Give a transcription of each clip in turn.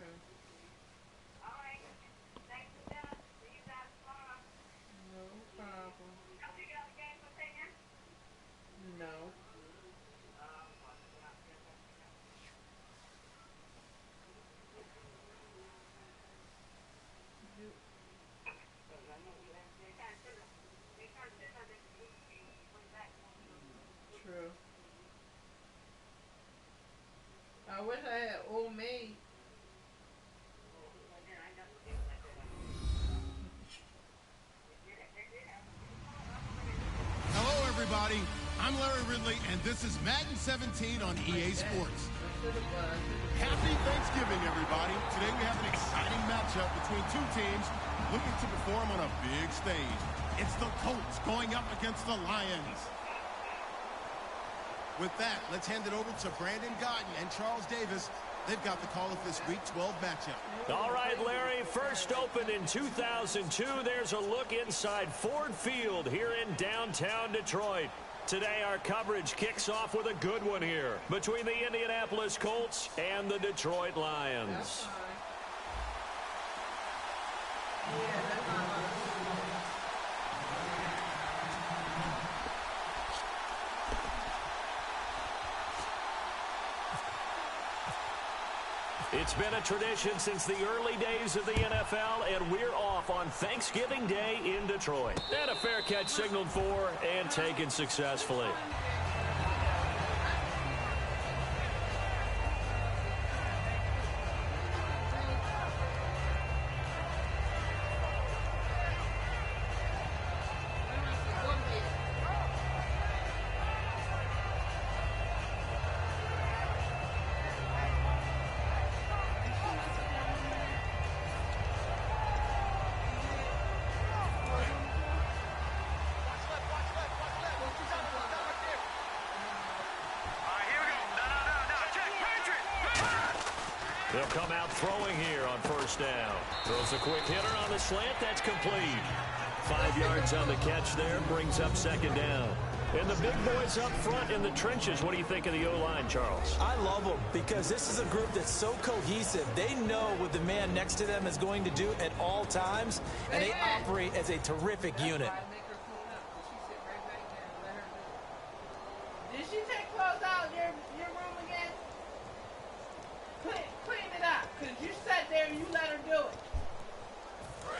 true. All right. Thanks for dinner. See you guys tomorrow. No problem. You got a game for taking? No. You, true. I wish I had old maid. Hello, everybody. I'm Larry Ridley, and this is Madden 17 on EA Sports. Happy Thanksgiving, everybody. Today we have an exciting matchup between two teams looking to perform on a big stage. It's the Colts going up against the Lions. With that, let's hand it over to Brandon Godden and Charles Davis. They've got the call of this Week 12 matchup. All right, Larry, first opened in 2002. There's a look inside Ford Field here in downtown Detroit. Today, our coverage kicks off with a good one here between the Indianapolis Colts and the Detroit Lions. That's fine. Yeah, that's fine. It's been a tradition since the early days of the NFL, and we're off on Thanksgiving Day in Detroit. And a fair catch signaled for and taken successfully. They'll come out throwing here on first down. Throws a quick hitter on the slant. That's complete. 5 yards on the catch there. Brings up second down. And the big boys up front in the trenches. What do you think of the O-line, Charles? I love them because this is a group that's so cohesive. They know what the man next to them is going to do at all times, and they operate as a terrific unit. Did she take clothes out your room again? Clean it up, because you sat there and you let her do it.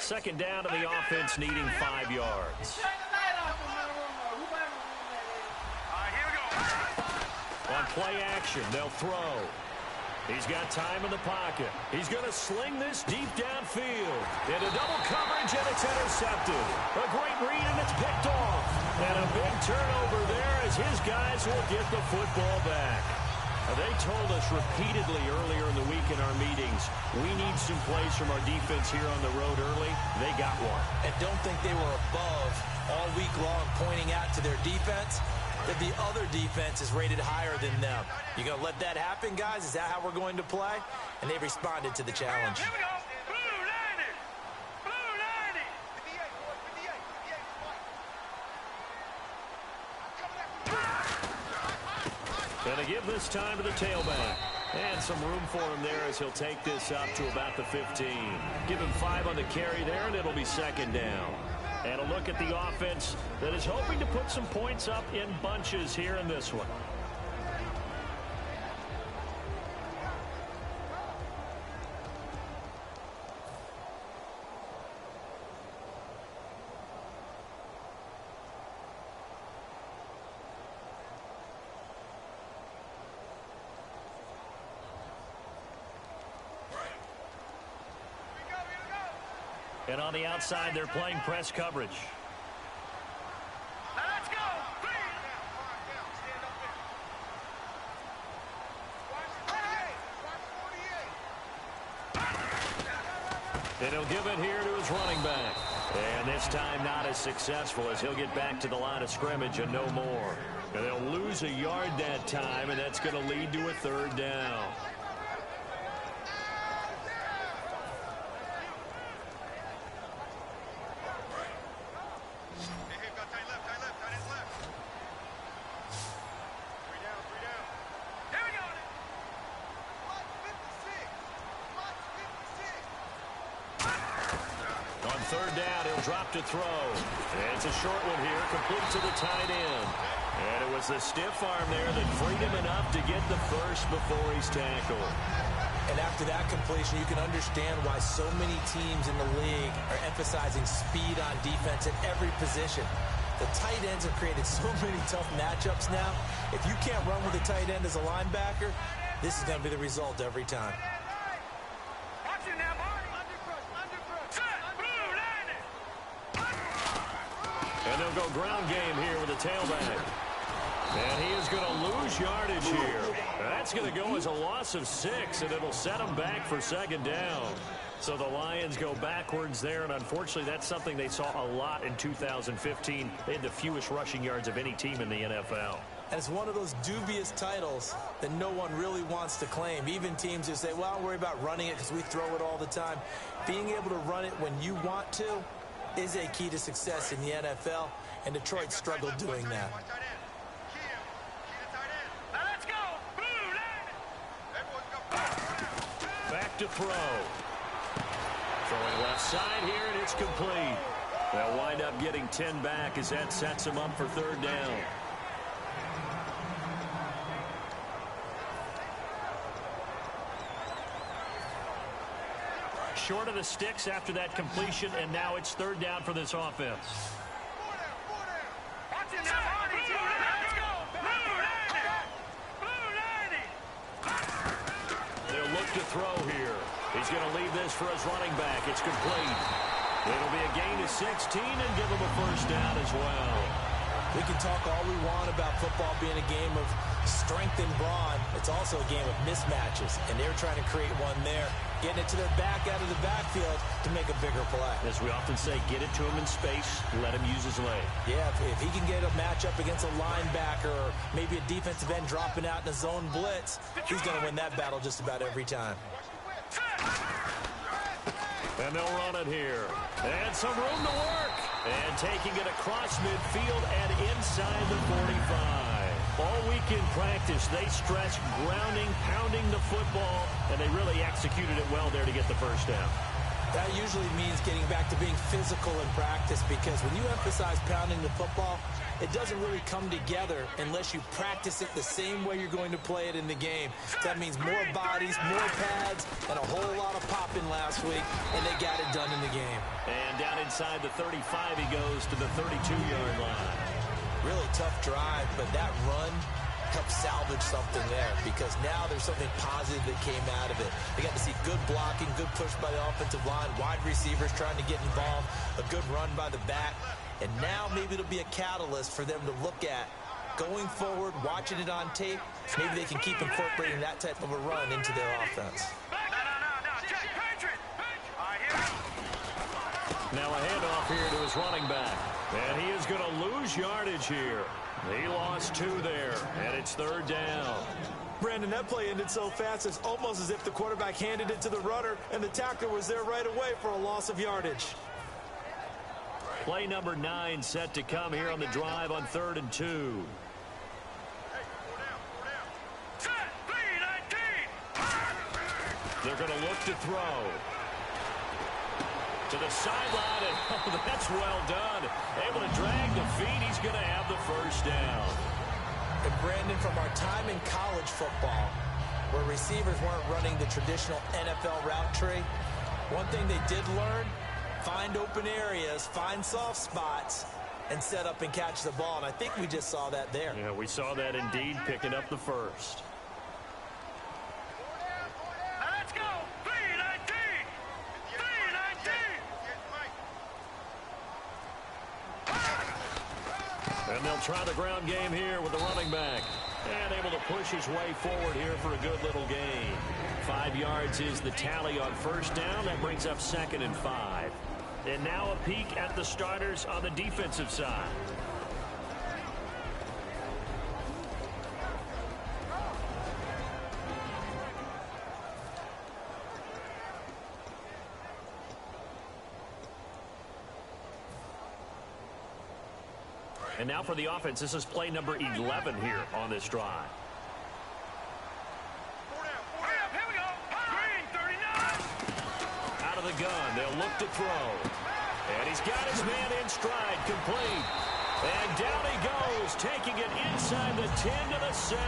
Second down to the offense needing 5 yards. Turn the light off in my room or whoever room that is. All right, here we go. On play action, they'll throw. He's got time in the pocket. He's going to sling this deep downfield. Into double coverage, and it's intercepted. A great read, and it's picked off. And a big turnover there as his guys will get the football back. They told us repeatedly earlier in the week in our meetings, we need some plays from our defense here on the road early. They got one. And don't think they were above all week long pointing out to their defense that the other defense is rated higher than them. You going to let that happen, guys? Is that how we're going to play? And they responded to the challenge. Here we go. Blue 90. Blue 90. Gonna give this time to the tailback. And some room for him there as he'll take this up to about the 15. Give him 5 on the carry there, and it'll be second down. And a look at the offense that is hoping to put some points up in bunches here in this one. And on the outside, they're playing press coverage. Let's go. And he'll give it here to his running back. And this time not as successful as he'll get back to the line of scrimmage and no more. And they'll lose a yard that time, and that's going to lead to a third down. third down, he'll drop to throw. It's a short one here, complete to the tight end. And it was the stiff arm there that freed him enough to get the first before he's tackled. And after that completion, you can understand why so many teams in the league are emphasizing speed on defense at every position. The tight ends have created so many tough matchups now. If you can't run with a tight end as a linebacker, this is going to be the result every time. And they'll go ground game here with a tailback. And he is going to lose yardage here. That's going to go as a loss of 6, and it'll set him back for second down. So the Lions go backwards there, and unfortunately that's something they saw a lot in 2015. They had the fewest rushing yards of any team in the NFL. And it's one of those dubious titles that no one really wants to claim. Even teams who say, well, I'll worry about running it because we throw it all the time. Being able to run it when you want to is a key to success in the NFL, and Detroit struggled doing that. Back to throw. Throwing left side here, and it's complete. They'll wind up getting 10 back as that sets them up for third down. Short of the sticks after that completion, and now it's third down for this offense. They'll look to throw here. He's going to leave this for his running back. It's complete. It'll be a gain of 16 and give him a first down as well. We can talk all we want about football being a game of strength and brawn. It's also a game of mismatches, and they're trying to create one there, getting it to their back out of the backfield to make a bigger play. As we often say, get it to him in space, let him use his leg. Yeah, if he can get a matchup against a linebacker or maybe a defensive end dropping out in a zone blitz, he's going to win that battle just about every time. And they'll run it here. And some room to work. And taking it across midfield and inside the 45. All week in practice, they stressed grounding, pounding the football, and they really executed it well there to get the first down. That usually means getting back to being physical in practice, because when you emphasize pounding the football, it doesn't really come together unless you practice it the same way you're going to play it in the game. That means more bodies, more pads, and a whole lot of popping last week, and they got it done in the game. And down inside the 35, he goes to the 32-yard line. Really tough drive, but that run helped salvage something there, because now there's something positive that came out of it. They got to see good blocking, good push by the offensive line, wide receivers trying to get involved, a good run by the back, and now maybe it'll be a catalyst for them to look at going forward, watching it on tape. Maybe they can keep incorporating that type of a run into their offense. Now a handoff here to his running back, and he is going to lose yardage here. He lost 2 there, and it's third down. Brandon, that play ended so fast, it's almost as if the quarterback handed it to the runner, and the tackler was there right away for a loss of yardage. Play number 9 set to come here on the drive on 3rd and 2. They're going to look to throw. To the sideline, and oh, that's well done. Able to drag the feet. He's going to have the first down. And Brandon, from our time in college football, where receivers weren't running the traditional NFL route tree, one thing they did learn, find open areas, find soft spots, and set up and catch the ball. And I think we just saw that there. Yeah, we saw that indeed, picking up the first. And they'll try the ground game here with the running back. And able to push his way forward here for a good little gain. 5 yards is the tally on first down. That brings up 2nd and 5. And now a peek at the starters on the defensive side. And now for the offense, this is play number 11 here on this drive. Out of the gun, they'll look to throw. And he's got his man in stride, complete. And down he goes, taking it inside the 10 to the 7.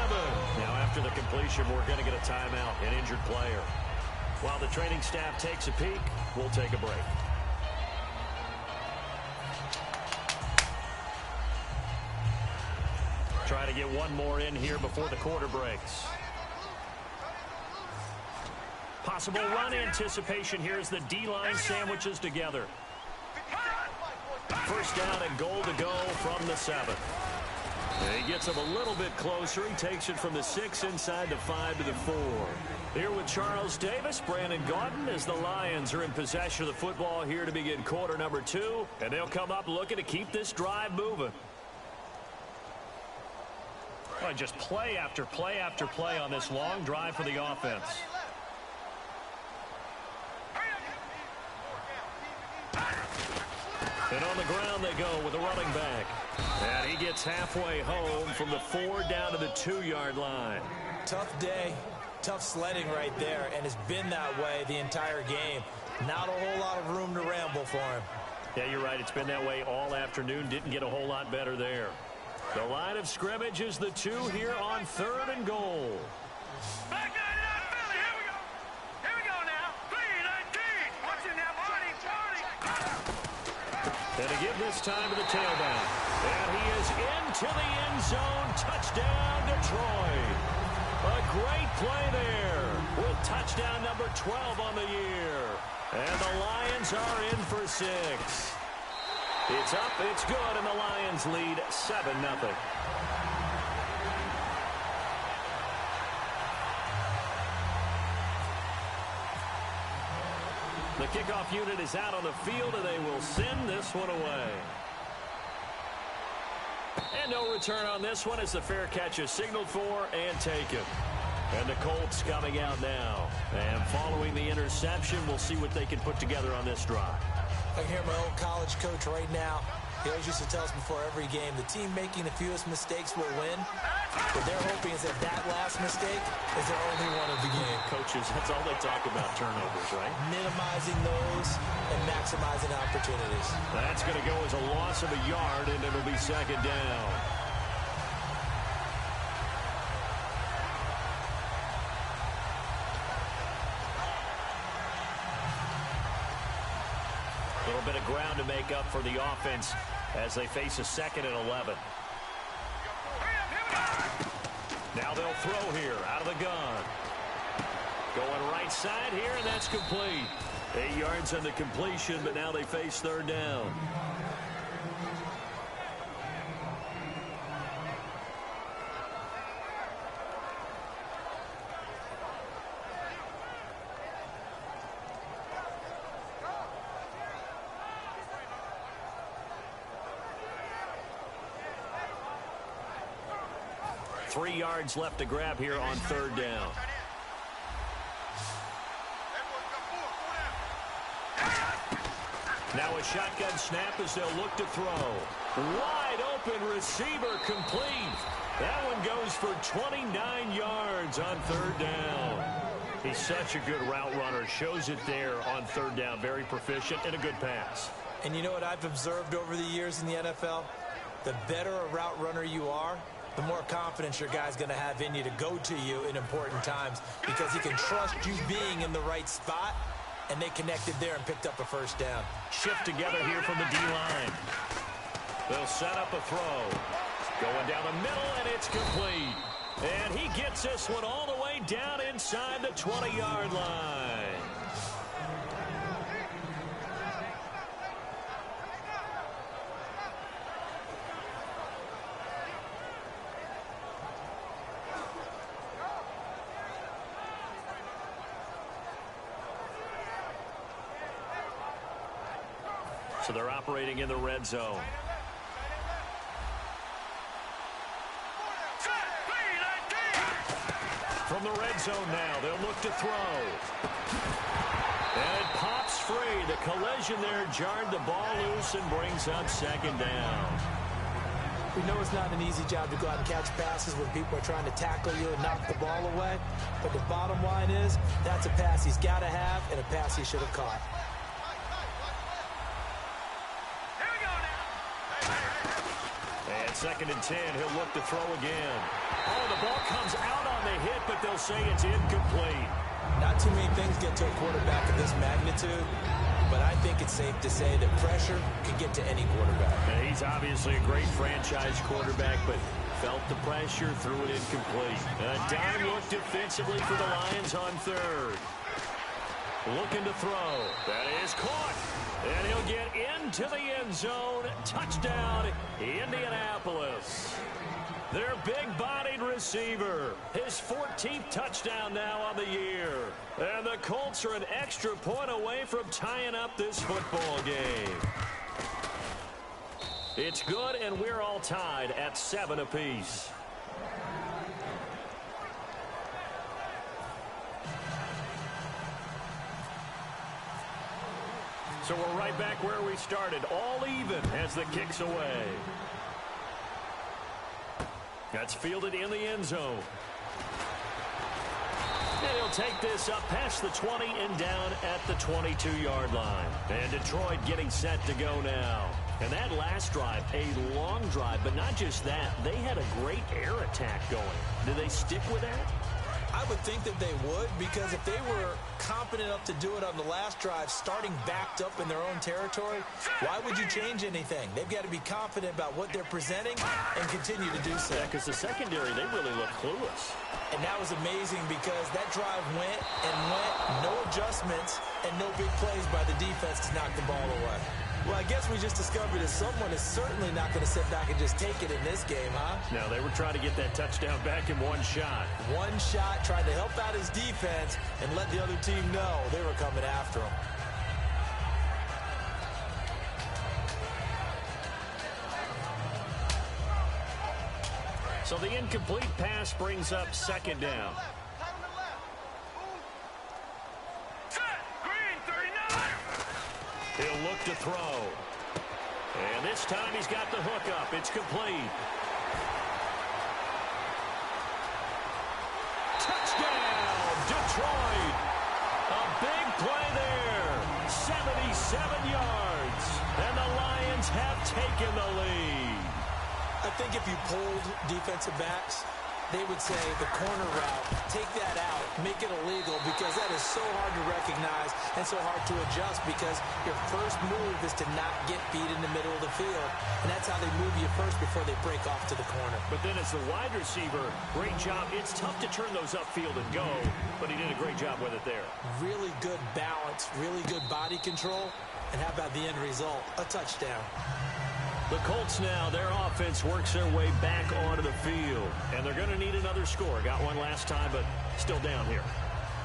Now, after the completion, we're going to get a timeout, an injured player. While the training staff takes a peek, we'll take a break. Try to get one more in here before the quarter breaks. Possible run anticipation here as the D-line sandwiches together. First down and goal to go from the 7. And he gets him a little bit closer. He takes it from the 6 inside the 5 to the 4. Here with Charles Davis, Brandon Gaudin, as the Lions are in possession of the football here to begin quarter number 2. And they'll come up looking to keep this drive moving. Well, just play after play after play on this long drive for the offense. And on the ground they go with a running back. And he gets halfway home from the 4 down to the 2-yard line. Tough day, tough sledding right there, and it's been that way the entire game. Not a whole lot of room to ramble for him. Yeah, you're right. It's been that way all afternoon. Didn't get a whole lot better there. The line of scrimmage is the 2 here on 3rd and goal. Back nine, Philly. Here we go. Here we go now. 3-19. What's in that party? And to give this time to the tailback. And he is into the end zone. Touchdown, Detroit. A great play there with touchdown number 12 on the year. And the Lions are in for 6. It's up, it's good, and the Lions lead 7-0. The kickoff unit is out on the field, and they will send this one away. And no return on this one as the fair catch is signaled for and taken. And the Colts coming out now. And following the interception, we'll see what they can put together on this drive. I can hear my old college coach right now. He always used to tell us before every game, the team making the fewest mistakes will win. What they're hoping is that that last mistake is their only one of the game. Coaches, that's all they talk about, turnovers, right? Minimizing those and maximizing opportunities. That's going to go as a loss of a yard, and it'll be 2nd down. A little bit of ground to make up for the offense as they face a 2nd and 11. Now they'll throw here out of the gun. Going right side here, and that's complete. 8 yards on the completion, but now they face 3rd down. Three yards left to grab here on 3rd down. Now a shotgun snap as they'll look to throw. Wide open receiver complete. That one goes for 29 yards on 3rd down. He's such a good route runner. Shows it there on 3rd down. Very proficient and a good pass. And you know what I've observed over the years in the NFL? The better a route runner you are, the more confidence your guy's going to have in you to go to you in important times because he can trust you being in the right spot, and they connected there and picked up a 1st down. Shift together here from the D-line. They'll set up a throw. Going down the middle, and it's complete. And he gets this one all the way down inside the 20-yard line. So they're operating in the red zone. From the red zone now, they'll look to throw. And it pops free. The collision there jarred the ball loose and brings up 2nd down. We know it's not an easy job to go out and catch passes when people are trying to tackle you and knock the ball away. But the bottom line is, that's a pass he's got to have and a pass he should have caught. On 2nd and 10, he'll look to throw again. Oh, the ball comes out on the hit, but they'll say it's incomplete. Not too many things get to a quarterback of this magnitude, but I think it's safe to say that pressure can get to any quarterback. And he's obviously a great franchise quarterback, but felt the pressure, threw it incomplete. A dime look defensively for the Lions on 3rd. Looking to throw. That is caught. And he'll get into the end zone. Touchdown, Indianapolis. Their big-bodied receiver. His 14th touchdown now on the year. And the Colts are an extra point away from tying up this football game. It's good, and we're all tied at 7 apiece. So we're right back where we started, all even as the kick's away. That's fielded in the end zone. And he'll take this up past the 20 and down at the 22-yard line. And Detroit getting set to go now. And that last drive, a long drive, but not just that. They had a great air attack going. Do they stick with that? I would think that they would, because if they were competent enough to do it on the last drive, starting backed up in their own territory, why would you change anything? They've got to be confident about what they're presenting and continue to do so. Yeah, because the secondary, they really look clueless. And that was amazing because that drive went and went, no adjustments, and no big plays by the defense to knock the ball away. Well, I guess we just discovered that someone is certainly not going to sit back and just take it in this game, huh? No, they were trying to get that touchdown back in one shot. One shot, trying to help out his defense and let the other team know they were coming after him. So the incomplete pass brings up 2nd down. He'll look to throw. And this time he's got the hook up. It's complete. Touchdown, Detroit. A big play there. 77 yards. And the Lions have taken the lead. I think if you polled defensive backs, they would say the corner route, take that out, make it illegal, because that is so hard to recognize and so hard to adjust, because your first move is to not get beat in the middle of the field. And that's how they move you first before they break off to the corner. But then as the wide receiver, great job. It's tough to turn those upfield and go, but he did a great job with it there. Really good balance, really good body control. And how about the end result? A touchdown. The Colts now, their offense works their way back onto the field. And they're going to need another score. Got one last time, but still down here.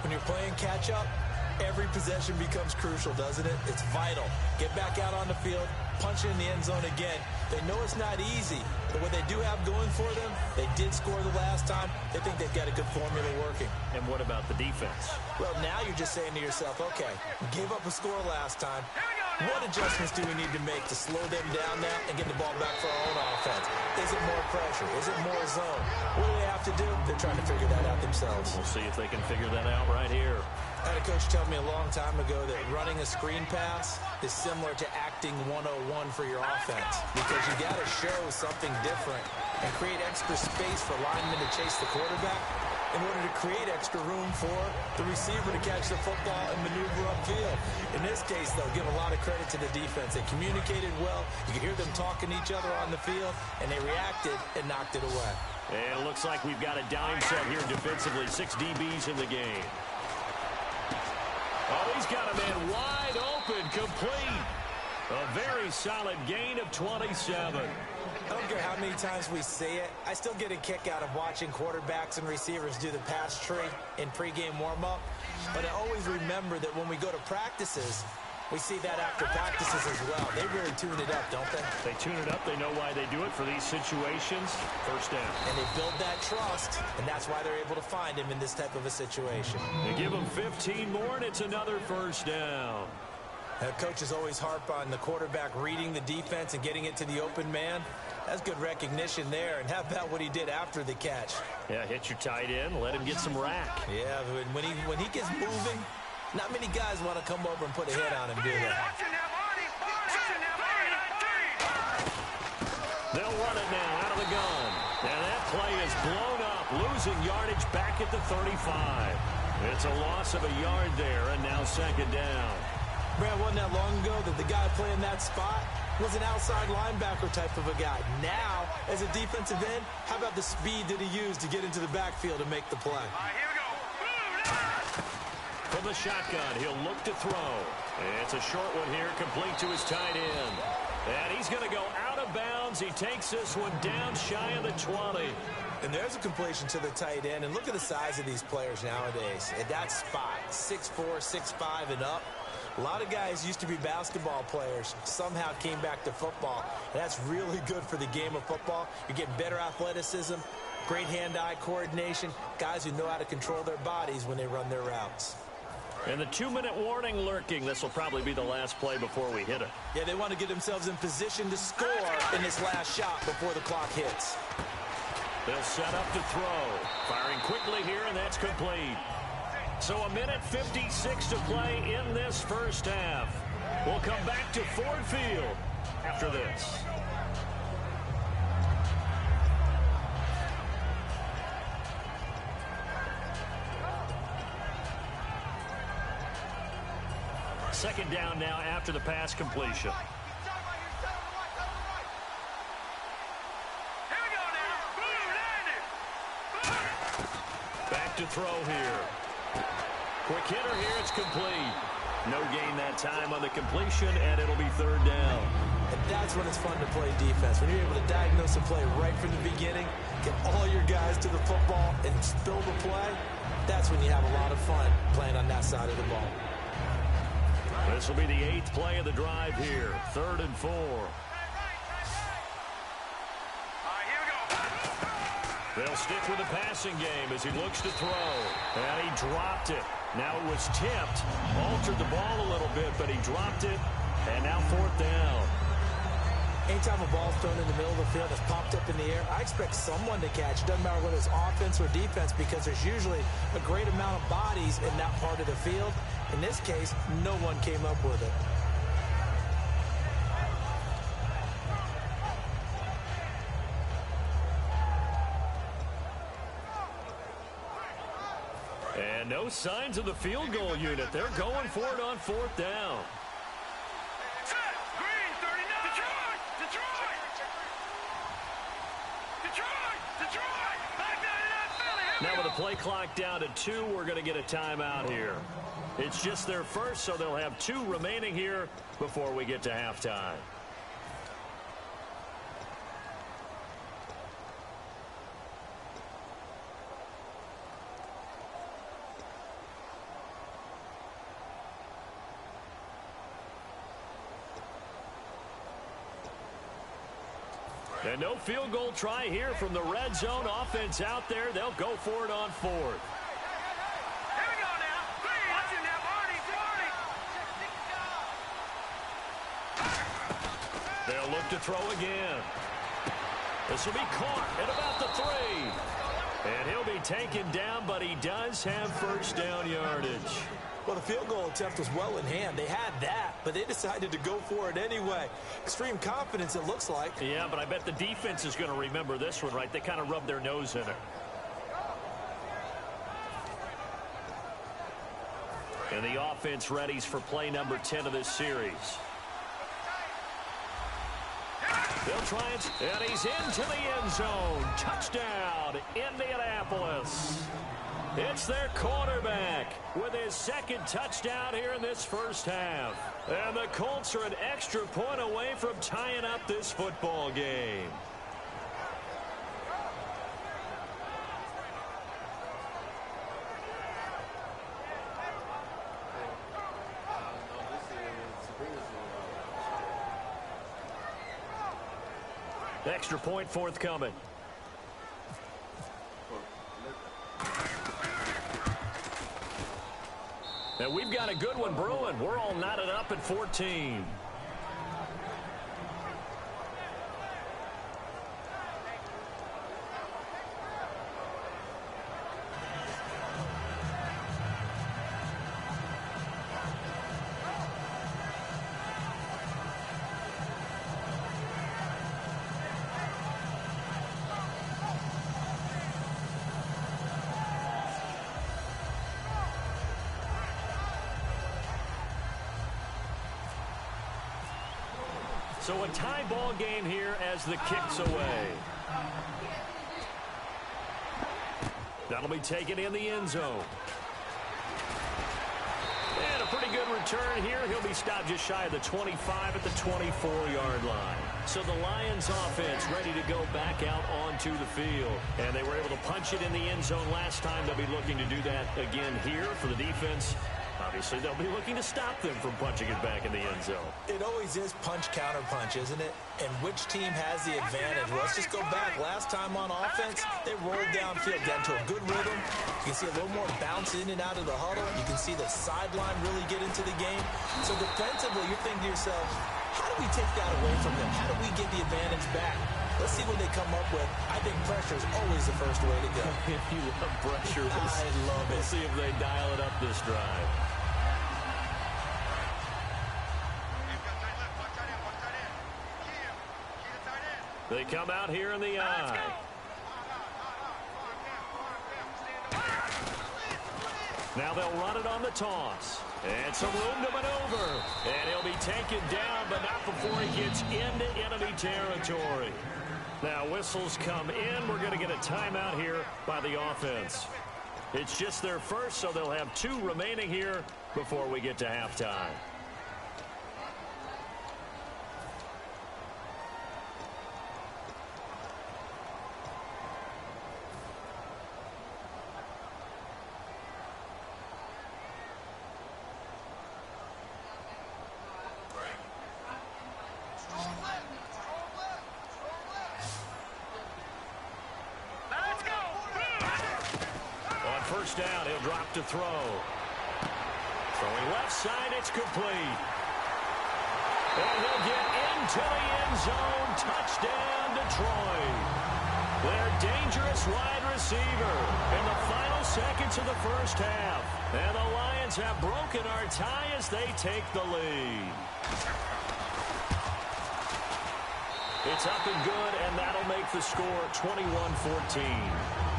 When you're playing catch-up, every possession becomes crucial, doesn't it? It's vital. Get back out on the field, punch it in the end zone again. They know it's not easy, but what they do have going for them, they did score the last time. They think they've got a good formula working. And what about the defense? Well, now you're just saying to yourself, okay, we gave up a score last time. What adjustments do we need to make to slow them down now and get the ball back for our own offense? Is it more pressure? Is it more zone? What do they have to do? They're trying to figure that out themselves. We'll see if they can figure that out right here. I had a coach tell me a long time ago that running a screen pass is similar to acting 101 for your offense, because you got to show something different and create extra space for linemen to chase the quarterback in order to create extra room for the receiver to catch the football and maneuver upfield. In this case, though, give a lot of credit to the defense. They communicated well. You could hear them talking to each other on the field, and they reacted and knocked it away. And it looks like we've got a dime set here defensively. 6 DBs in the game. Oh, he's got a man wide open, complete. A very solid gain of 27. I don't care how many times we see it. I still get a kick out of watching quarterbacks and receivers do the pass tree in pregame warm-up. But I always remember that when we go to practices, we see that after practices as well. They really tune it up, don't they? They tune it up. They know why they do it for these situations. First down. And they build that trust, and that's why they're able to find him in this type of a situation. They give him 15 more, and it's another first down. Coaches always harp on the quarterback reading the defense and getting it to the open man. That's good recognition there. And how about what he did after the catch? Yeah, hit your tight end, let him get some rack. Yeah, when he gets moving, not many guys want to come over and put a hit on him, do they? They'll run it now out of the gun. And that play is blown up, losing yardage back at the 35. It's a loss of a yard there, and now second down. Brad, wasn't that long ago that the guy playing that spot was an outside linebacker type of a guy. Now, as a defensive end, how about the speed that he used to get into the backfield and make the play? All right, here we go. From the shotgun, he'll look to throw. It's a short one here, complete to his tight end. And he's going to go out of bounds. He takes this one down shy of the 20. And there's a completion to the tight end. And look at the size of these players nowadays. At that spot, 6'4", 6'5", and up. A lot of guys used to be basketball players, somehow came back to football. And that's really good for the game of football. You're getting better athleticism, great hand-eye coordination, guys who know how to control their bodies when they run their routes. And the 2-minute warning lurking. This will probably be the last play before we hit it. Yeah, they want to get themselves in position to score in this last shot before the clock hits. They'll set up to throw. Firing quickly here, and that's complete. So a minute 56 to play in this first half. We'll come back to Ford Field after this. Second down now after the pass completion. Back to throw here. Quick hitter here, it's complete. No gain that time on the completion, and it'll be third down. And that's when it's fun to play defense. When you're able to diagnose a play right from the beginning, get all your guys to the football, and spill the play, that's when you have a lot of fun playing on that side of the ball. This will be the 8th play of the drive here. 3rd and 4. They'll stick with the passing game as he looks to throw. And he dropped it. Now it was tipped. Altered the ball a little bit, but he dropped it. And now 4th down. Anytime a ball's thrown in the middle of the field that's popped up in the air, I expect someone to catch. Doesn't matter whether it's offense or defense, because there's usually a great amount of bodies in that part of the field. In this case, no one came up with it. And no signs of the field goal unit. They're going for it on 4th down. Now with the play clock down to 2, we're going to get a timeout here. It's just their first, so they'll have 2 remaining here before we get to halftime. And no field goal try here from the red zone offense out there. They'll go for it on 4th. Here we go now. Watch him now, Barney. They'll look to throw again. This will be caught at about the 3. And he'll be taken down, but he does have first down yardage. Well, the field goal attempt was well in hand. They had that, but they decided to go for it anyway. Extreme confidence, it looks like. Yeah, but I bet the defense is going to remember this one, right? They kind of rubbed their nose in it. And the offense readies for play number 10 of this series. They'll try it, and he's into the end zone. Touchdown, Indianapolis. It's their quarterback with his 2nd touchdown here in this first half. And the Colts are an extra point away from tying up this football game. Extra point forthcoming. And we've got a good one brewing. We're all knotted up at 14. So a tie ball game here as the kick's away. That'll be taken in the end zone. And a pretty good return here. He'll be stopped just shy of the 25 at the 24-yard line. So the Lions offense ready to go back out onto the field. And they were able to punch it in the end zone last time. They'll be looking to do that again here for the defense. Obviously, they'll be looking to stop them from punching it back in the end zone. It always is punch-counter-punch, isn't it? And which team has the advantage? Well, let's just go back. Last time on offense, they rolled downfield, got into a good rhythm. You can see a little more bounce in and out of the huddle. You can see the sideline really get into the game. So defensively, you're thinking to yourself, how do we take that away from them? How do we get the advantage back? Let's see what they come up with. I think pressure is always the first way to go. If you love pressure, I love it. We'll see if they dial it up this drive. They come out here in the eye. Now they'll run it on the toss. And some room to maneuver. And he'll be taken down, but not before he gets into enemy territory. Now whistles come in. We're going to get a timeout here by the offense. It's just their first, so they'll have 2 remaining here before we get to halftime. First down, he'll drop to throw. Throwing left side, it's complete. And he'll get into the end zone. Touchdown, Detroit. Their dangerous wide receiver in the final seconds of the first half. And the Lions have broken our tie as they take the lead. It's up and good, and that'll make the score 21-14.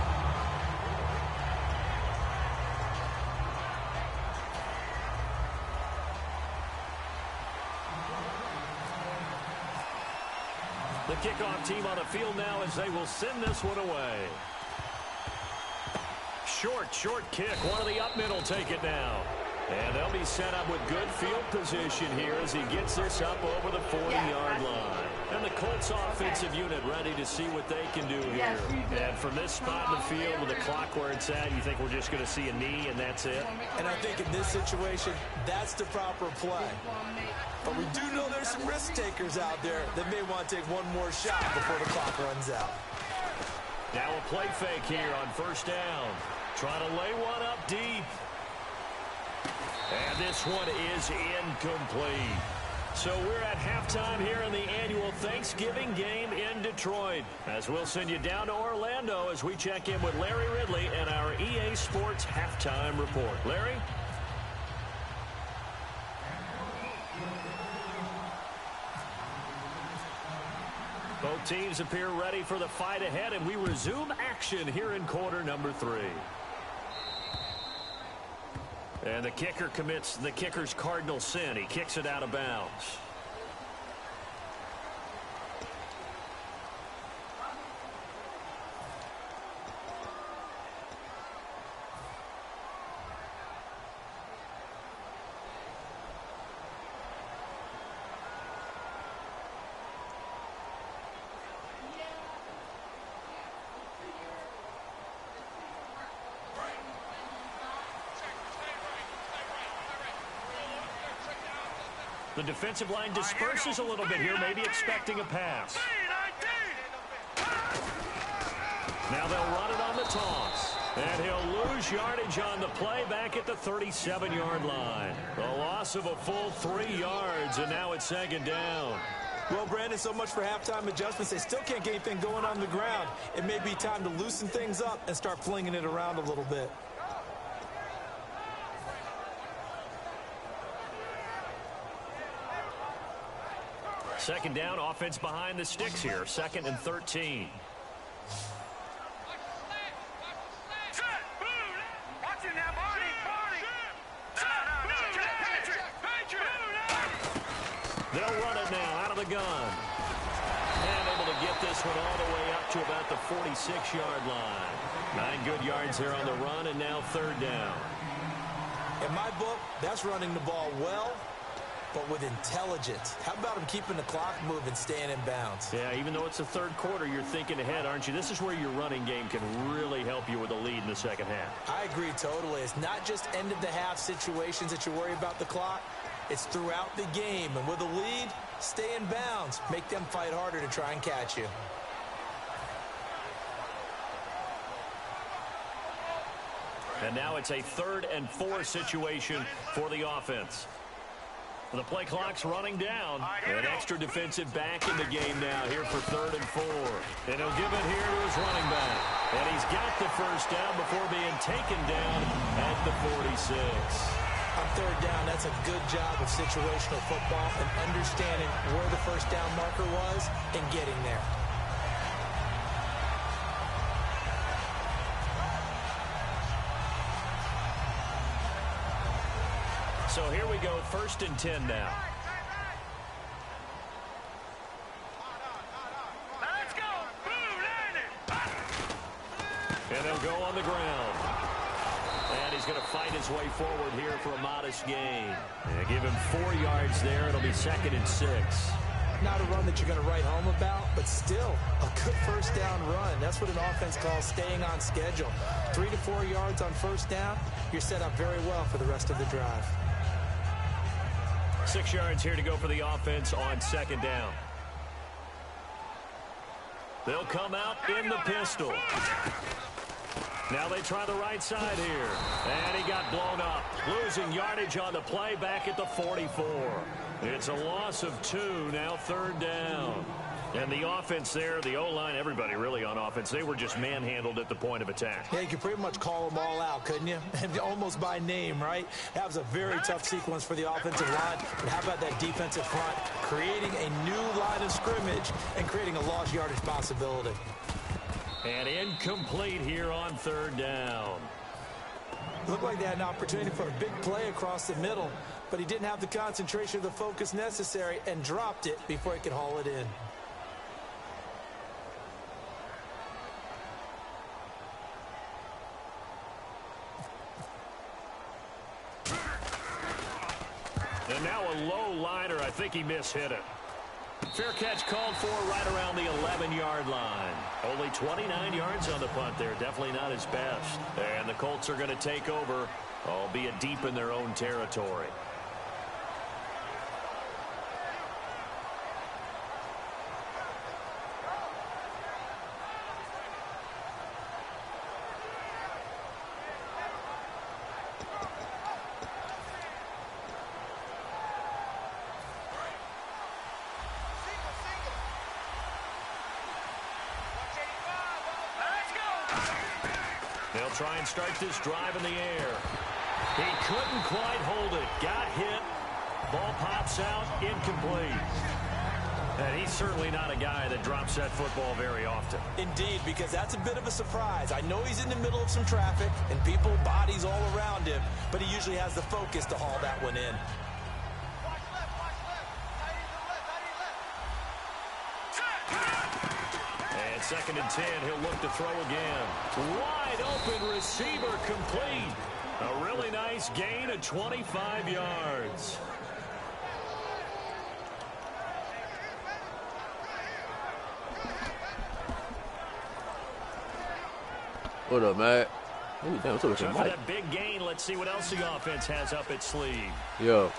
The kickoff team on the field now as they will send this one away. Short kick. One of the up men will take it now. And they'll be set up with good field position here as he gets this up over the 40-yard line. And the Colts offensive unit ready to see what they can do here. And from this spot in the field with the clock where it's at, you think we're just going to see a knee and that's it? And I think in this situation, that's the proper play. But we do know there's some risk takers out there that may want to take one more shot before the clock runs out. Now a play fake here on first down. Trying to lay one up deep. And this one is incomplete. So we're at halftime here in the annual Thanksgiving game in Detroit. As we'll send you down to Orlando as we check in with Larry Ridley and our EA Sports halftime report. Larry? Both teams appear ready for the fight ahead, and we resume action here in quarter number 3. And the kicker commits the kicker's cardinal sin. He kicks it out of bounds. The defensive line disperses a little bit here, maybe expecting a pass. Now they'll run it on the toss. And he'll lose yardage on the play back at the 37-yard line. A loss of a full 3 yards, and now it's second down. Well, Brandon, so much for halftime adjustments. They still can't get anything going on the ground. It may be time to loosen things up and start flinging it around a little bit. Second down, offense behind the sticks here. 2nd and 13. They'll run it now out of the gun. And able to get this one all the way up to about the 46-yard line. 9 good yards there on the run, and now 3rd down. In my book, that's running the ball well, but with intelligence. How about him keeping the clock moving, staying in bounds? Yeah, even though it's the 3rd quarter, you're thinking ahead, aren't you? This is where your running game can really help you with a lead in the 2nd half. I agree totally. It's not just end-of-the-half situations that you worry about the clock. It's throughout the game. And with a lead, stay in bounds. Make them fight harder to try and catch you. And now it's a 3rd and 4 situation for the offense. The play clock's running down. An extra defensive back in the game now here for 3rd and 4. And he'll give it here to his running back. And he's got the 1st down before being taken down at the 46. On 3rd down, that's a good job of situational football and understanding where the 1st down marker was and getting there. So here we go, 1st and 10 now. Let's go. Boom, landed. And they'll go on the ground. And he's going to fight his way forward here for a modest gain. And give him 4 yards there. It'll be 2nd and 6. Not a run that you're going to write home about, but still a good 1st down run. That's what an offense calls staying on schedule. 3 to 4 yards on 1st down, you're set up very well for the rest of the drive. 6 yards here to go for the offense on 2nd down. They'll come out in the pistol. Now they try the right side here. And he got blown up. Losing yardage on the play back at the 44. It's a loss of 2, now 3rd down. And the offense there, the O-line, everybody really on offense, they were just manhandled at the point of attack. Yeah, you could pretty much call them all out, couldn't you? Almost by name, right? That was a very tough sequence for the offensive line. But how about that defensive front creating a new line of scrimmage and creating a lost yardage possibility? And incomplete here on 3rd down. Looked like they had an opportunity for a big play across the middle, but he didn't have the concentration or the focus necessary and dropped it before he could haul it in. And now a low liner. I think he mishit it. Fair catch called for right around the 11-yard line. Only 29 yards on the punt there. Definitely not his best. And the Colts are going to take over, albeit deep in their own territory. They'll try and start this drive in the air. He couldn't quite hold it. Got hit. Ball pops out. Incomplete. And he's certainly not a guy that drops that football very often. Indeed, because that's a bit of a surprise. I know he's in the middle of some traffic and people, bodies all around him, but he usually has the focus to haul that one in. And 2nd and 10, he'll look to throw again. Wide open receiver complete. A really nice gain of 25 yards. What up, Matt? Ooh, damn, what's up with So your for mic? that big gain, let's see what else the offense has up its sleeve. Yo.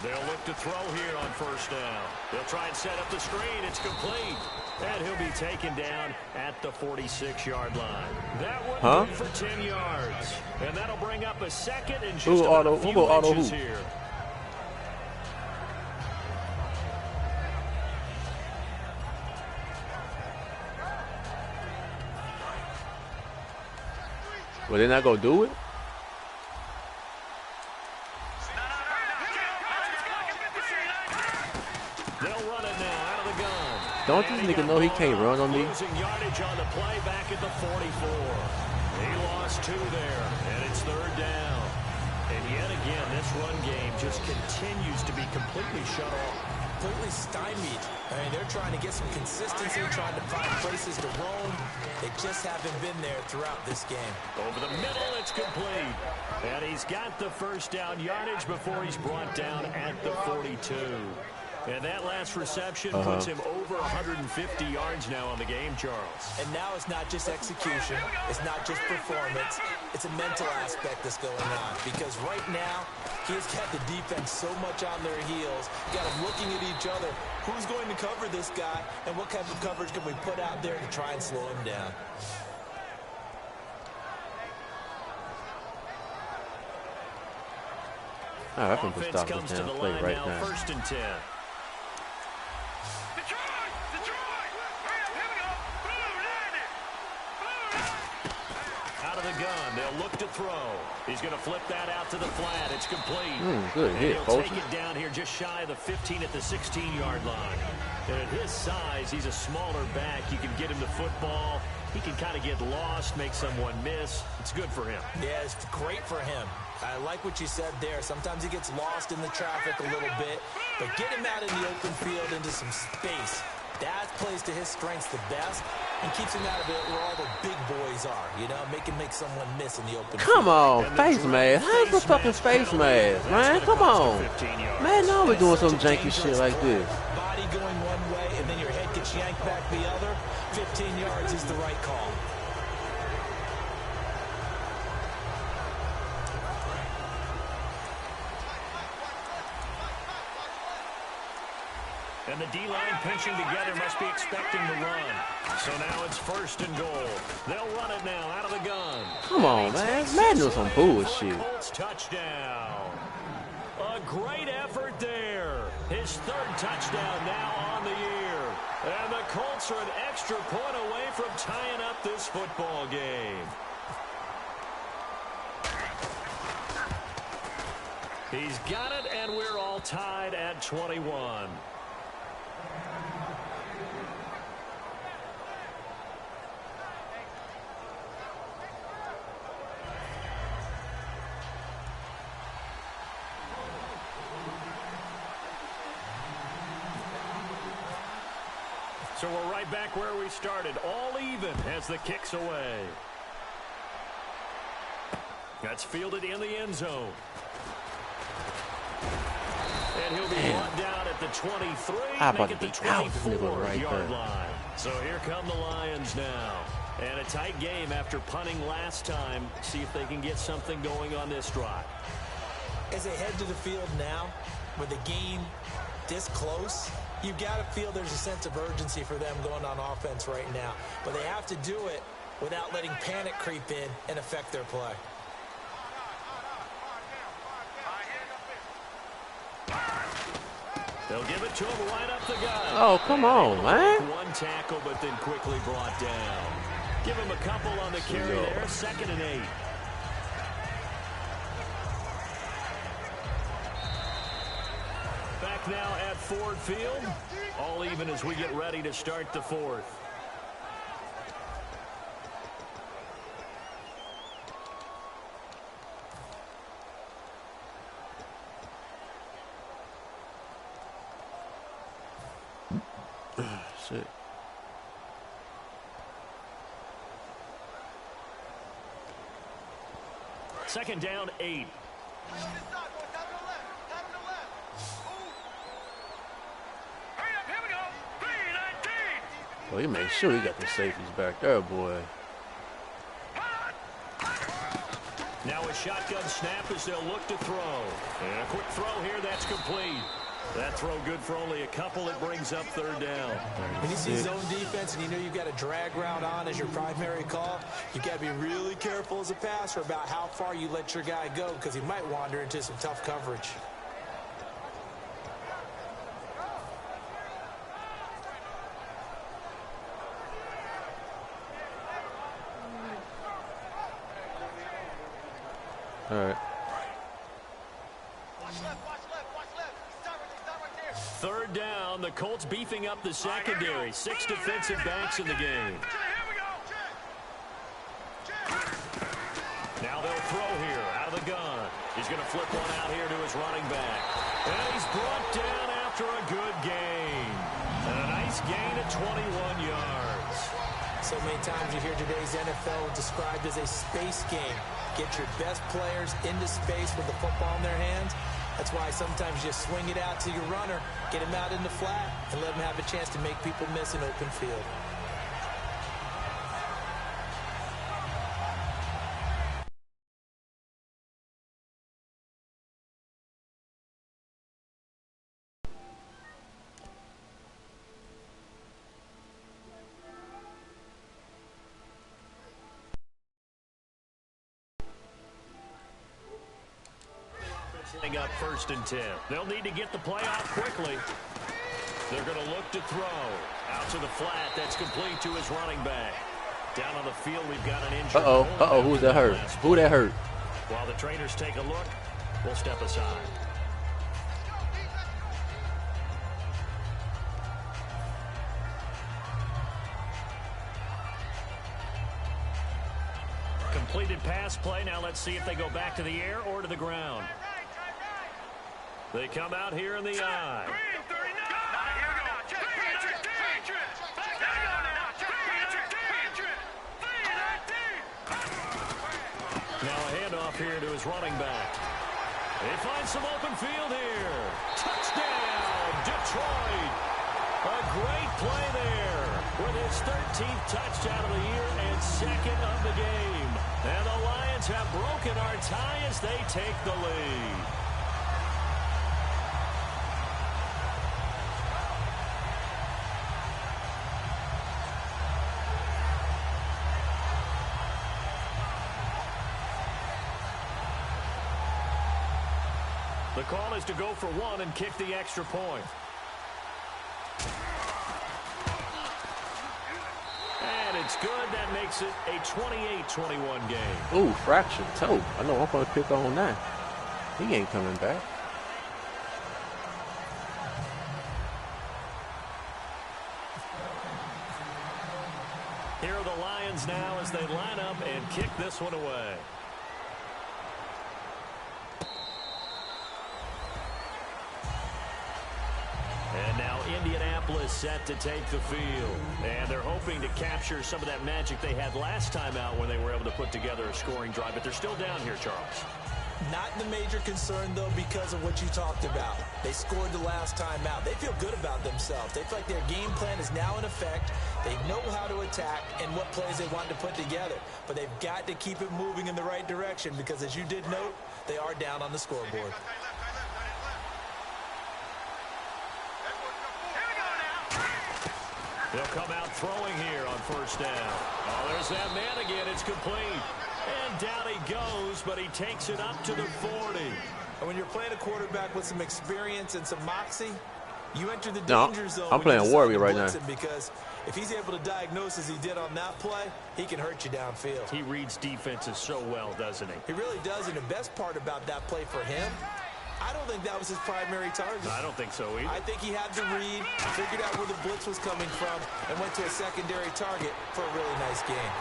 They'll look to throw here on 1st down. They'll try and set up the screen. It's complete. And he'll be taken down at the 46-yard line. That one good for 10 yards. And that'll bring up a 2nd and just about a few inches here. Well, they're not going to do it? They'll run it now out of the gun. Don't this nigga know he can't run on me? Losing yardage on the play back at the 44. He lost 2 there, and it's 3rd down. And yet again, this run game just continues to be completely shut off. Completely stymied. I mean, they're trying to get some consistency, trying to find places to roam. They just haven't been there throughout this game. Over the middle, it's complete. And he's got the first down yardage before he's brought down at the 42. And that last reception puts him over 150 yards now on the game, Charles. And now it's not just execution. It's not just performance. It's a mental aspect that's going on. Because right now, he's got the defense so much on their heels. Got them looking at each other. Who's going to cover this guy? And what kind of coverage can we put out there to try and slow him down? I think we'll stop comes this to the play line right now, now. 1st and and 10. Out of the gun, they'll look to throw. He's going to flip that out to the flat. It's complete. Good hit, he'll take it down here just shy of the 15 at the 16-yard line. And at his size, he's a smaller back. You can get him the football. He can kind of get lost, make someone miss. It's good for him. Yeah, it's great for him. I like what you said there. Sometimes he gets lost in the traffic a little bit, but get him out in the open field into some space. That plays to his strengths the best and keeps him out of it where all the big boys are, you know, make someone miss in the open field. Come on, face mask. How's the fucking face mask, man? Come on. Man, now we're doing some janky shit like this. Body going one way and then your head gets yanked back the other. 15 yards is the right call. And the D-line pinching together must be expecting to run. So now it's 1st and goal. They'll run it now out of the gun. Come on, man. Man doing some bullshit. Colts touchdown. A great effort there. His 3rd touchdown now on the year. And the Colts are an extra point away from tying up this football game. He's got it, and we're all tied at 21. So we're right back where we started, all even as the kick's away. That's fielded in the end zone. And he'll be brought down at the 23, make it the 24-yard line. So here come the Lions now. And a tight game after punting last time. See if they can get something going on this drive. As they head to the field now, with the game this close, you've got to feel there's a sense of urgency for them going on offense right now. But they have to do it without letting panic creep in and affect their play. They'll give it to him right up the gut. Oh, come on, man. One tackle, but then quickly brought down. Give him a couple on the carry there. 2nd and 8. Back now at Ford Field. All even as we get ready to start the 4th. Shit. Second down, 8. Well, he made sure he got the safeties back there, boy. Now a shotgun snap as they'll look to throw. And a quick throw here, that's complete. That throw good for only a couple. It brings up 3rd down. When you see zone defense and you know you've got a drag route on as your primary call, you've got to be really careful as a passer about how far you let your guy go because he might wander into some tough coverage. All right. 3rd down, the Colts beefing up the secondary. 6 defensive backs in the game. Now they'll throw here out of the gun. He's going to flip one out here to his running back. And he's brought down after a good gain. And a nice gain at 21 yards. So many times you hear today's NFL described as a space game. Get your best players into space with the football in their hands. That's why sometimes you just swing it out to your runner, get him out in the flat, and let him have a chance to make people miss an open field. Up 1st and 10. They'll need to get the play out quickly. They're going to look to throw. Out to the flat. That's complete to his running back. Down on the field, we've got an injury. Who's that hurt? Who that hurt? While the trainers take a look, we'll step aside. Completed pass play. Now let's see if they go back to the air or to the ground. They come out here in the I. Now a handoff here to his running back. They find some open field here. Touchdown, Detroit. A great play there with his 13th touchdown of the year and 2nd of the game. And the Lions have broken our tie as they take the lead. The call is to go for one and kick the extra point. And it's good. That makes it a 28-21 game. Ooh, fraction toe. I know I'm going to pick on that. He ain't coming back. Here are the Lions now as they line up and kick this one away. And now Indianapolis set to take the field. And they're hoping to capture some of that magic they had last time out when they were able to put together a scoring drive. But they're still down here, Charles. Not the major concern, though, because of what you talked about. They scored the last time out. They feel good about themselves. They feel like their game plan is now in effect. They know how to attack and what plays they want to put together. But they've got to keep it moving in the right direction because, as you did note, they are down on the scoreboard. They'll come out throwing here on 1st down. Oh, there's that man again. It's complete. And down he goes, but he takes it up to the 40. And when you're playing a quarterback with some experience and some moxie, you enter the danger zone. I'm playing Warrior right now. Because if he's able to diagnose as he did on that play, he can hurt you downfield. He reads defenses so well, doesn't he? He really does, and the best part about that play for him, I don't think that was his primary target. I don't think so either. I think he had to read, figured out where the blitz was coming from, and went to a secondary target for a really nice game.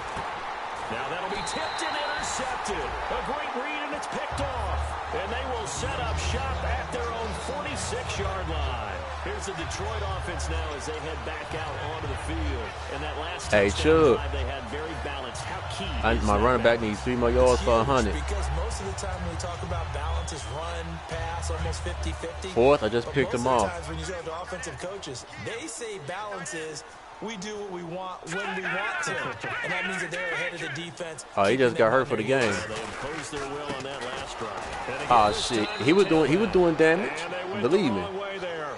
Now that'll be tipped and intercepted. A great read, and it's picked off. And they will set up shop at their own 46-yard line. Here's the Detroit offense now as they head back out onto the field. And that last touchdown drive they had very balanced. How key my running back needs 3 more yards for 100. Because most of the time when we talk about balance is run, pass, almost 50-50. Fourth, I just picked them off. Most of the times when you talk to offensive coaches, they say balance is we do what we want when we want to. And that means that they're ahead of the defense. Oh, he just got hurt for the game. They imposed their will on that last drive. Oh shit. He was doing damage. Believe me.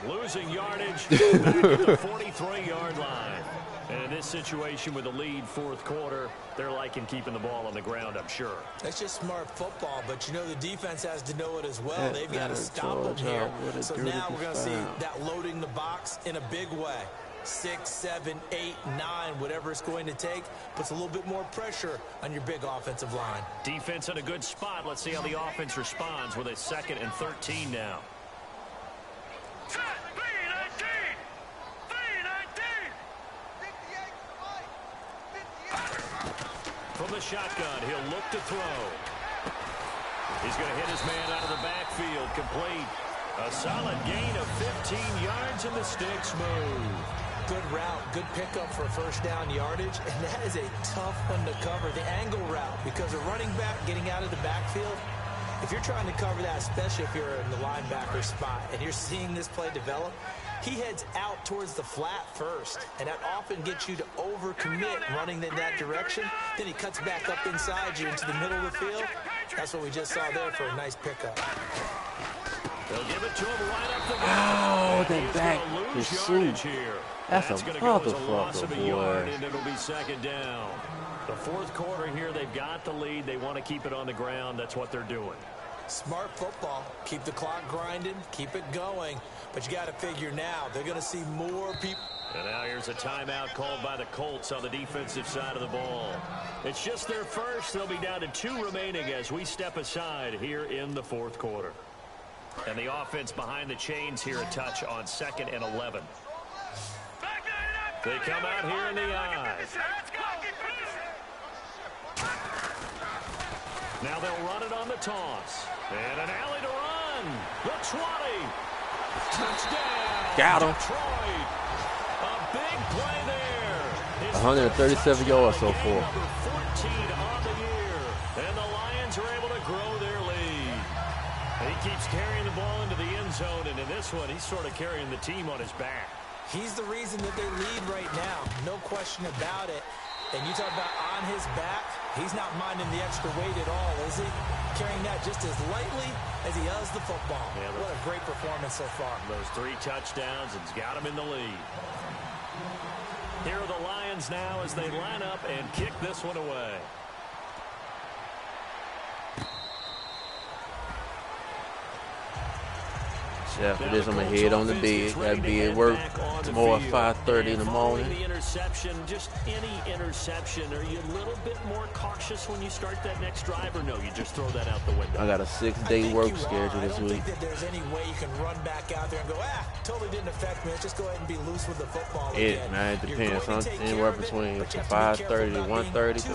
Losing yardage back at the 43-yard line. And in this situation with the lead 4th quarter, they're liking keeping the ball on the ground, I'm sure. That's just smart football, but you know the defense has to know it as well. They've got to stop them here. So now we're going to see that loading the box in a big way. 6, 7, 8, 9, whatever it's going to take, puts a little bit more pressure on your big offensive line. Defense in a good spot. Let's see how the offense responds with a 2nd and 13 now. From the shotgun, he'll look to throw. He's going to hit his man out of the backfield, complete. A solid gain of 15 yards, and the sticks move. Good route, good pickup for first down yardage, and that is a tough one to cover, the angle route, because a running back getting out of the backfield, if you're trying to cover that, especially if you're in the linebacker spot, and you're seeing this play develop, he heads out towards the flat first, and that often gets you to overcommit running in that direction. Then he cuts back up inside you into the middle of the field. That's what we just saw there for a nice pickup. They'll give it to him right up the Oh, that back pursuit. here. That's a loss of a motherfucker, yard, boy. and it'll be second down. The fourth quarter here, they've got the lead. They want to keep it on the ground. That's what they're doing. Smart football. Keep the clock grinding. Keep it going. But you got to figure now, they're going to see more people. And now here's a timeout called by the Colts on the defensive side of the ball. It's just their first. They'll be down to 2 remaining as we step aside here in the fourth quarter. And the offense behind the chains here a touch on 2nd and 11. They come out here in the eye. Now they'll run it on the toss. And an alley to run. The 20. Touchdown. Got him. Detroit. A big play there. 137 yards so far. Number 14 on the year. And the Lions are able to grow their lead. He keeps carrying the ball into the end zone, and in this one, he's sort of carrying the team on his back. He's the reason that they lead right now. No question about it. And you talk about on his back, he's not minding the extra weight at all, is he? Carrying that just as lightly as he does the football. Yeah, what a great performance so far. Those 3 touchdowns, and he's got him in the lead. Here are the Lions now as they line up and kick this one away. After this, I'm going to head on the bed. Got to be at work tomorrow at 5:30 in the morning. The interception, just any interception, are you a little bit more cautious when you start that next drive, or no, you just throw that out the window? I got a 6-day work schedule this week. I don't think that there's any way you can run back out there and go, totally didn't affect me. Let's just go ahead and be loose with the football again. Man, it depends. Anywhere between 5:30 to 1:30 to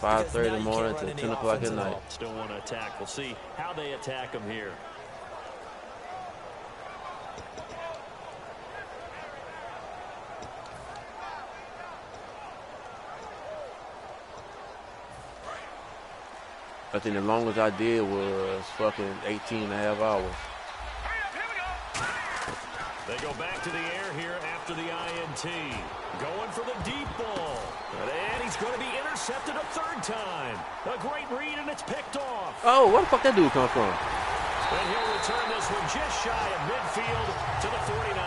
5:30 in the morning to 10 o'clock at night. Still want to attack. We'll see how they attack them here. I think the longest I did was fucking 18 and a half hours. They go back to the air here after the INT. Going for the deep ball. And he's going to be intercepted a 3rd time. A great read, and it's picked off. Oh, where the fuck that dude come from? And he'll return this one just shy of midfield to the 49.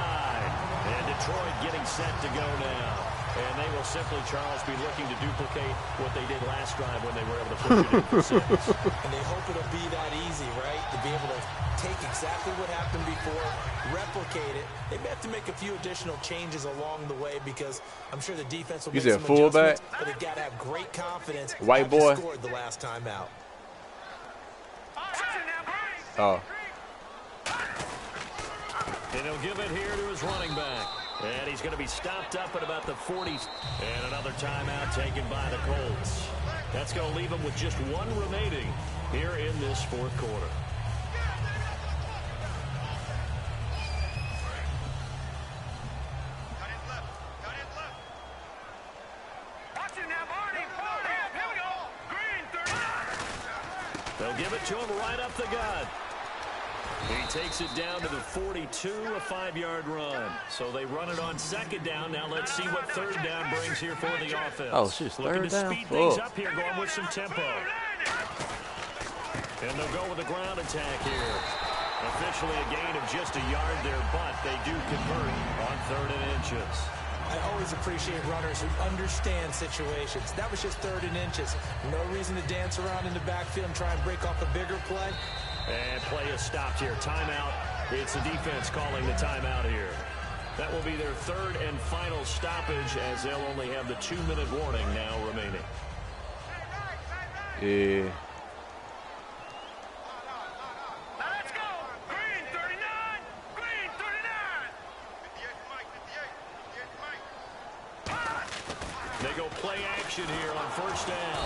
And Detroit getting set to go now. And they will simply, Charles, be looking to duplicate what they did last drive when they were able to push it in for 6. And they hope it'll be that easy, right? To be able to take exactly what happened before, replicate it. They may have to make a few additional changes along the way because I'm sure the defense will make some adjustments. But they've got to have great confidence. White boy. Scored the last time out. Oh. And he'll give it here to his running back. And he's going to be stopped up at about the 40. And another timeout taken by the Colts. That's going to leave them with just 1 remaining here in this fourth quarter. They'll give it to him right up the gut. He takes it down to the 42, a 5-yard run. So they run it on 2nd down. Now let's see what 3rd down brings here for the offense. Oh, shit, 3rd down. Speed things up here, going with some tempo. And they'll go with a ground attack here. Officially a gain of just a yard there, but they do convert on 3rd and inches. I always appreciate runners who understand situations. That was just 3rd and inches. No reason to dance around in the backfield and try and break off a bigger play. And play is stopped here. Timeout. It's the defense calling the timeout here. That will be their 3rd and final stoppage as they'll only have the 2-minute warning now remaining. Yeah. Let's go. Green 39. Green 39. They go play action here on 1st down.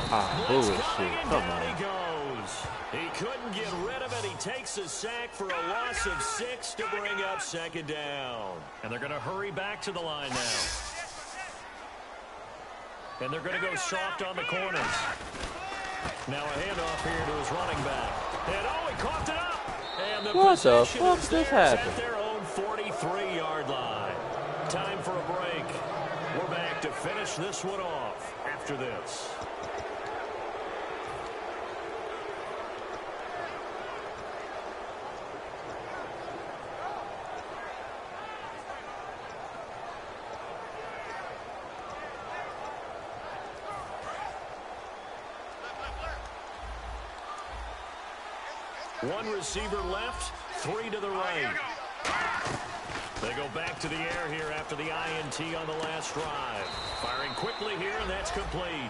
Bullshit. Come on. He goes. goes. He couldn't get rid of it. He takes a sack for a loss of 6 to bring up second down. And they're going to hurry back to the line now. And they're going to go soft on the corners. Now a handoff here to his running back. And he coughed it up. And the what the possession fuck is just theirs happened? at their own 43-yard line. Time for a break. We're back to finish this one off after this. One receiver left, 3 to the right. They go back to the air here after the INT on the last drive. Firing quickly here, and that's complete.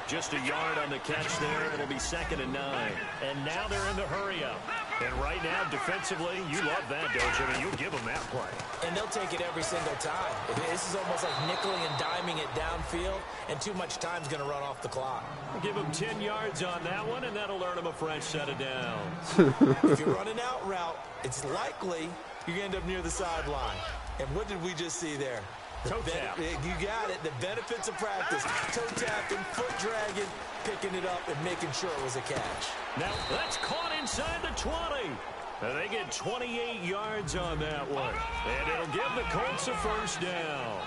Just a yard on the catch there. It'll be 2nd and 9. And now they're in the hurry-up. And right now, defensively, you love that, don't you? I mean, you'll give them that play. And they'll take it every single time. This is almost like nickeling and diming it downfield, and too much time's going to run off the clock. Give them 10 yards on that one, and that'll earn them a fresh set of downs. If you're running out route, it's likely you're going to end up near the sideline. And what did we just see there? Toe tap. You got it. The benefits of practice. Toe tapping, foot dragging, picking it up, and making sure it was a catch. Now, that's caught inside the 20. And they get 28 yards on that one. And it'll give the Colts a first down.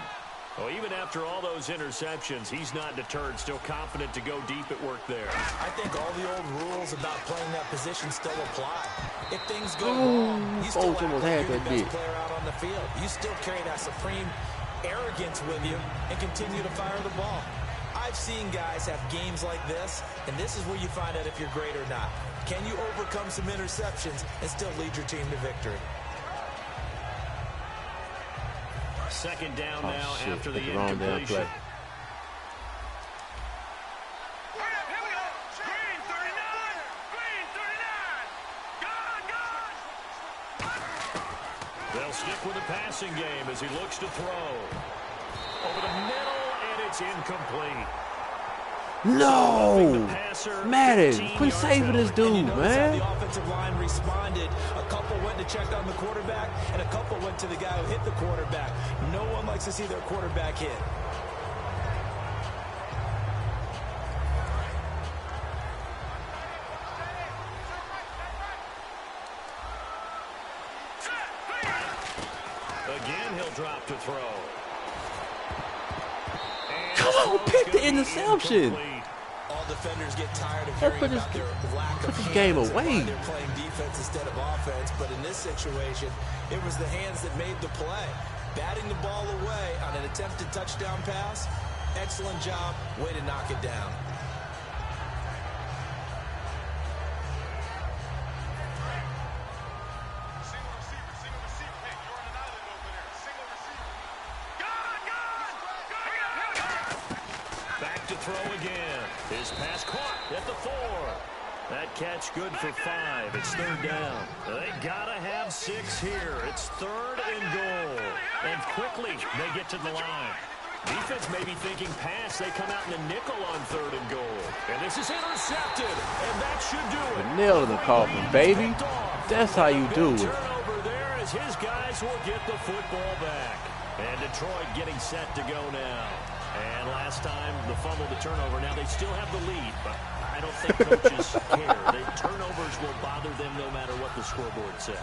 Well, even after all those interceptions, he's not deterred, still confident to go deep at work there. I think all the old rules about playing that position still apply. If things go wrong, you still almost have had to that be the bit. best player out on the field. You still carry that supreme arrogance with you and continue to fire the ball. I've seen guys have games like this, and this is where you find out if you're great or not. Can you overcome some interceptions and still lead your team to victory? Second down Oh, now shit. after the That's the wrong damn incompletion. play. They'll stick with the passing game as he looks to throw. Over the middle, and it's incomplete. No! Madden, quit saving this dude, man. The offensive line responded. A couple went to check on the quarterback, and a couple went to the guy who hit the quarterback. No one likes to see their quarterback hit. Again, he'll drop to throw. Come on, pick the interception. All defenders get tired of Let's hearing put this- about their lack of put this hands game and why away. they're playing defense instead of offense. But in this situation, it was the hands that made the play. Batting the ball away on an attempted touchdown pass. Excellent job. Way to knock it down. Back to throw again. His pass caught at the 4. That catch good for 5. It's 3rd down. They gotta have 6 here. It's 3rd and goal. And quickly they get to the line. Defense may be thinking pass. They come out in a nickel on 3rd and goal. And this is intercepted. And that should do it. The nail in the coffin, baby. That's how you do it. Turnover there as his guys will get the football back. And Detroit getting set to go now. And last time, the fumble, the turnover. Now they still have the lead, but I don't think coaches care. The turnovers will bother them no matter what the scoreboard says.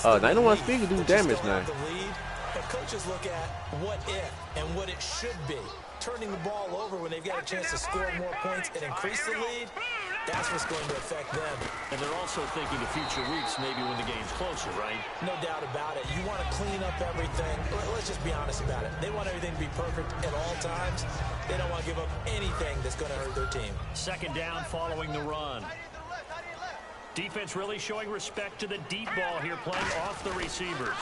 Oh, 91 speed can do damage now. The lead, but coaches look at what if and what it should be. Turning the ball over when they've got a chance to score more points and increase the lead, that's what's going to affect them. And they're also thinking of future weeks, maybe when the game's closer, right? No doubt about it. You want to clean up everything. Let's just be honest about it. They want everything to be perfect at all times. They don't want to give up anything that's going to hurt their team. Second down following the run. Defense really showing respect to the deep ball here, playing off the receivers.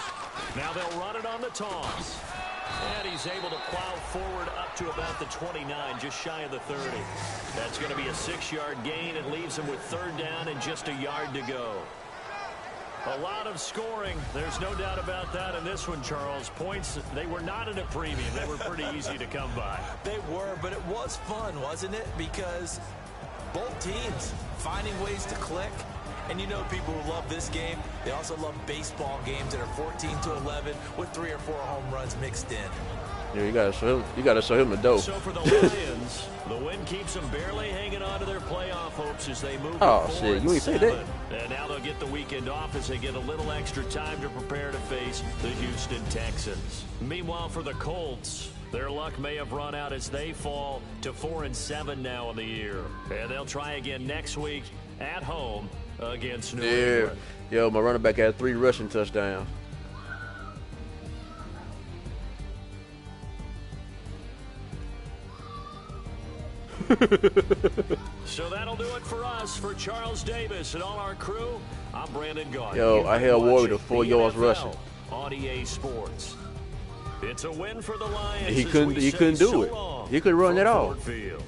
Now they'll run it on the toss. And he's able to plow forward up to about the 29, just shy of the 30. That's going to be a 6-yard gain. It leaves him with 3rd down and just a yard to go. A lot of scoring. There's no doubt about that in this one, Charles. Points, they were not at a premium. They were pretty easy to come by. They were, but it was fun, wasn't it? Because both teams finding ways to click. And you know people who love this game, they also love baseball games that are 14-11 with 3 or 4 home runs mixed in. Yeah, you gotta show him the dope. So for the Lions, the win keeps them barely hanging on to their playoff hopes as they move to 4-7. You ain't say that. And now they'll get the weekend off as they get a little extra time to prepare to face the Houston Texans. Meanwhile, for the Colts, their luck may have run out as they fall to 4-7 now in the year. And they'll try again next week at home against New England. Yo, my running back had 3 rushing touchdowns. So that'll do it for us. For Charles Davis and all our crew, I'm Brandon Gaudin. Yo, I held Warrior to 4 yards rushing on EA Sports. It's a win for the Lions. He couldn't do it. He couldn't run at all. Field.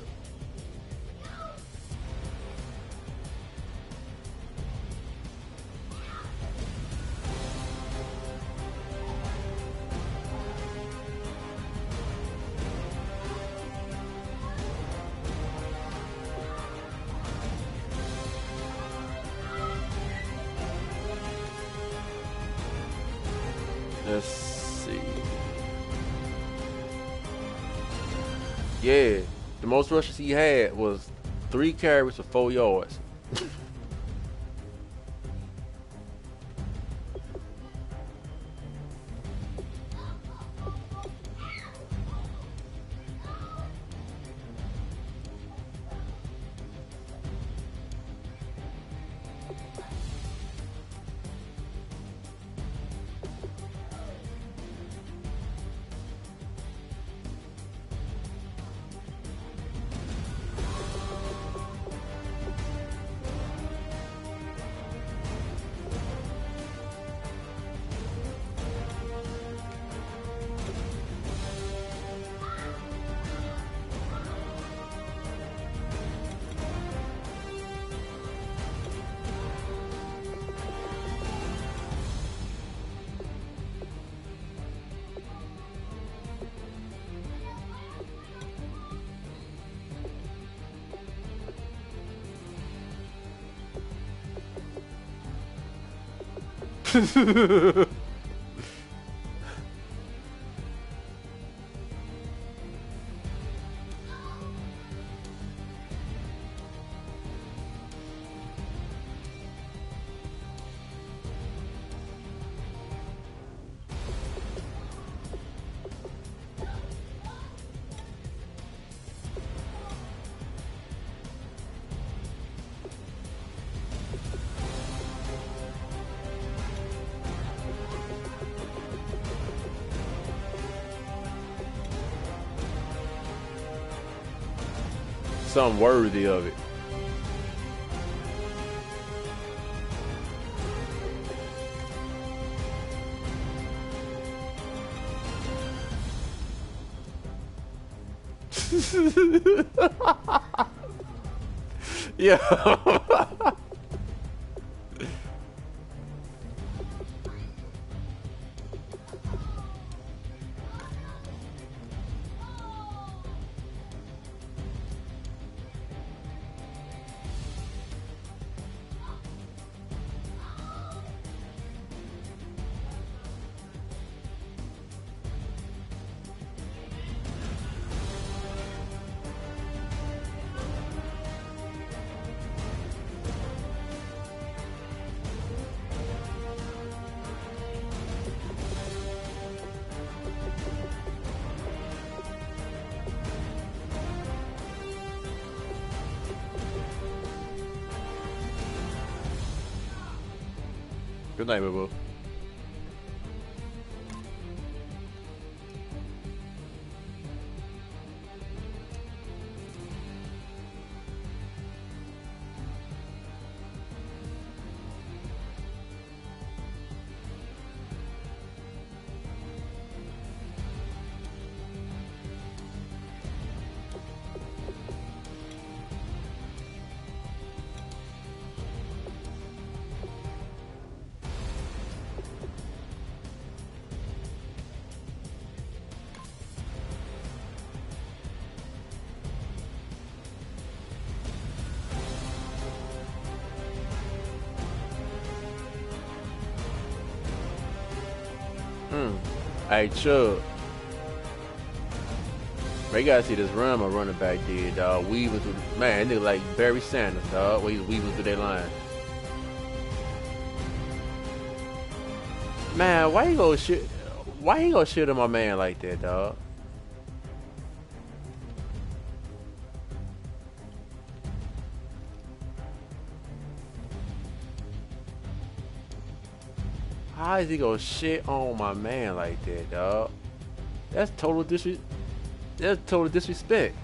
Let's see. Yeah, the most rushes he had was 3 carries for 4 yards. Something worthy of it. Yeah. Good night, boo-boo. Hey, Chubb. Man, you gotta see this run my running back did, dog. Weaving through, man, it look like Barry Sanders, dog. Where he's weaving through that line. Man, why you gonna shoot? Why he gonna shoot at my man like that, dog? How is he gonna shit on my man like that, dog? That's total disrespect. That's total disrespect.